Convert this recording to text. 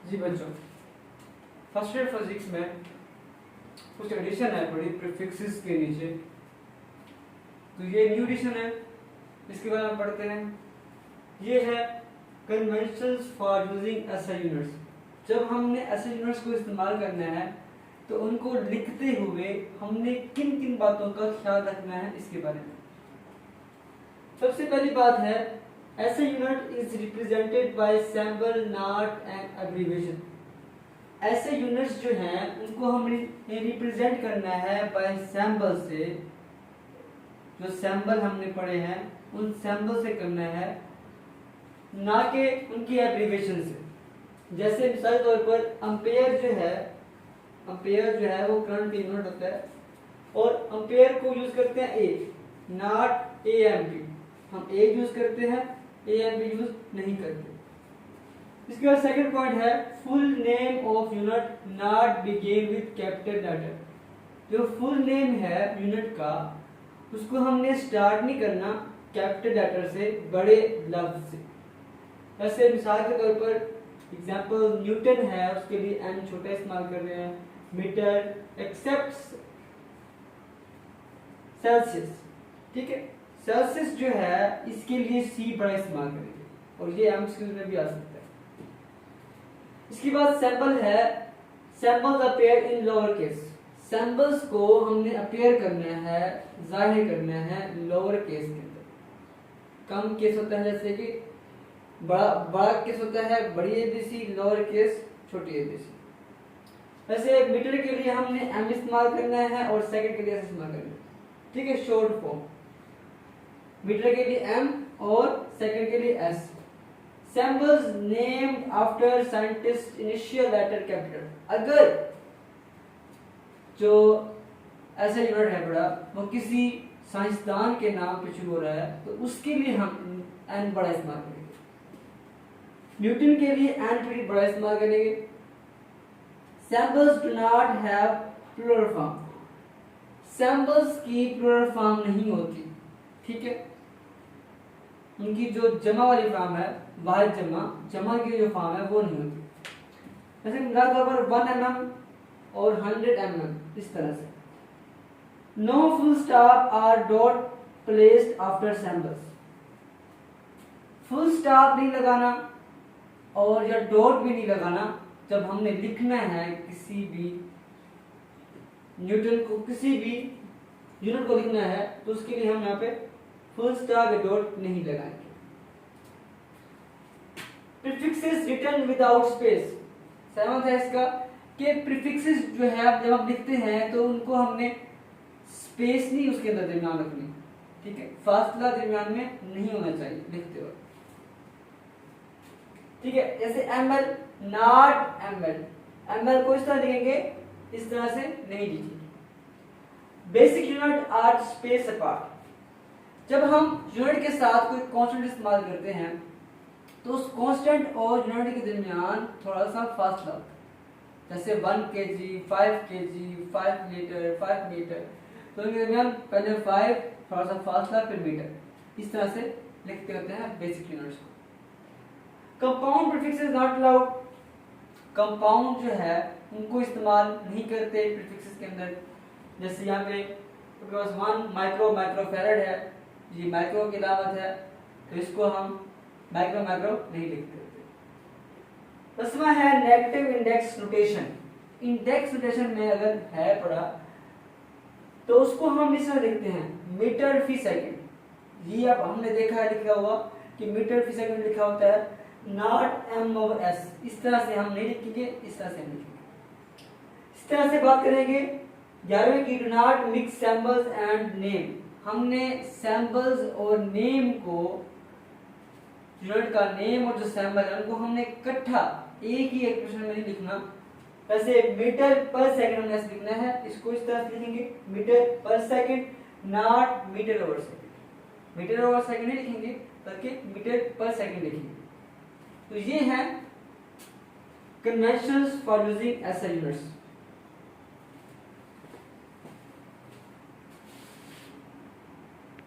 जी बच्चों, first year physics में कुछ एडिशन है बड़ी प्रीफिक्सेस के नीचे। तो ये न्यू एडिशन है, इसके बारे में पढ़ते हैं। ये है conventions for using SI units. जब हमने एसआई यूनिट्स को इस्तेमाल करना है तो उनको लिखते हुए हमने किन किन बातों का ख्याल रखना है, इसके बारे में। सबसे पहली बात है, SI unit is represented by symbol, not and abbreviation। ऐसे यूनिट्स जो हैं उनको हमें रिप्रेजेंट करना है बाय सैम्बल से। जो सैम्बल हमने पढ़े हैं उन सैम्बल से करना है, ना कि उनकी एब्रीविएशन से। जैसे मिसाल के तौर पर एम्पेयर जो है वो करंट यूनिट होता है और एम्पेयर को यूज करते हैं ए, नॉट एएमपी। हम ए यूज करते हैं, एएमपी यूज नहीं करते। इसके बाद सेकंड पॉइंट है, full name of unit not begin with capital letter. जो फुल नेम है यूनिट का उसको हमने स्टार्ट नहीं करना कैपिटल लेटर से, बड़े लफ्ज से। ऐसे मिसाल के तौर पर एग्जांपल न्यूटन है, उसके लिए एन छोटा इस्तेमाल कर रहे हैं। मीटर एक्सेप्ट सेल्सियस, ठीक है। सेल्सियस जो है इसके लिए सी बड़ा इस्तेमाल करेंगे और ये एमसीक्यू में भी आ सकता है। इसके बाद सैंपल है, samples appear in lower case. Samples को हमने अपीयर करना है, जाहिर करना है लोअर केस के अंदर। कम केस होता है जैसे कि बड़ा केस होता है बड़ी एबीसी, लोअर केस छोटी एबीसी। वैसे मीटर के लिए हमने एम इस्तेमाल करना है और सेकंड के लिए एस इस्तेमाल करना है, ठीक है। शॉर्ट फॉर्म मीटर के लिए एम और सेकंड के लिए S. Symbols named after scientist initial letter capital। अगर जो ऐसा यूनिट है बड़ा वो किसी साइंसदान के नाम पे शुरू हो रहा है तो उसके लिए हम एन बड़ा इस्तेमाल करेंगे। न्यूटन के लिए एन थोड़ी बड़ा इस्तेमाल करेंगे। Symbols do not have plural form। Symbols की plural form नहीं होती, ठीक है। उनकी जो जमा वाली फॉर्म है, वाहिद जमा की जो फॉर्म है वो नहीं होती। जैसे मिसाल तौर पर 1 mm और 100 mm, इस तरह से। No full stop are dot placed after samples. Full stop नहीं लगाना और या डॉट भी नहीं लगाना जब हमने लिखना है किसी भी न्यूटन को, किसी भी यूनिट को लिखना है तो उसके लिए हम यहाँ पे फुल स्टॉप या डॉट नहीं लगाएंगे। Prefixes written without space. सहमत है इसका कि प्रीफिक्सेस जो है जब हम लिखते हैं तो उनको हमने स्पेस नहीं उसके अंदर दरमियान रखनी, ठीक है। फासला दरमियान में नहीं होना चाहिए लिखते वक्त, ठीक है। जैसे ml नॉट ml को इस तरह लिखेंगे, इस तरह से नहीं लिखेंगे। Basic unit are space apart. जब हम यूनिट के साथ कोई कांस्टेंट इस्तेमाल करते हैं तो उस कांस्टेंट और यूनिट के दरमियान थोड़ा सा फासला होता है। जैसे 1 kg, 5 kg, 5 लीटर, 5 मीटर, तो इनके दरमियान पहले 5, थोड़ा सा फासला, फिर मीटर, इस तरह से लिखते होते हैं बेसिक यूनिट्स को। Compound prefixes not allowed. Compound जो है उनको इस्तेमाल नहीं करते प्रीफिक्सेस के अंदर। जैसे यहाँ पे 1 माइक्रोफैरड है, ये माइक्रो की अलामत है तो इसको हम माइक्रो नहीं लिखते। दसवां है negative index notation. Index notation में अगर है पढ़ा तो उसको हम इस तरह लिखते हैं, मीटर फी सेकंड। ये अब हमने देखा है लिखा हुआ कि मीटर फी सेकंड लिखा होता है, नॉट एम ओवर एस। इस तरह से हम नहीं लिखेंगे, इस तरह से हम लिखेंगे। इस तरह से बात करेंगे 11वीं की, do not mix samples and name. हमने सैंपल्स और नेम को, यूनिट का नेम और जो सैंपल है उनको हमने इकट्ठा एक ही एक्सप्रेशन में नहीं लिखना। वैसे मीटर पर सेकंड हमने ऐसे लिखना है, इसको इस तरह से लिखेंगे, मीटर पर second, not metre over second. Metre over second नहीं लिखेंगे बल्कि मीटर पर सेकंड लिखेंगे। तो ये है conventions for using SI units.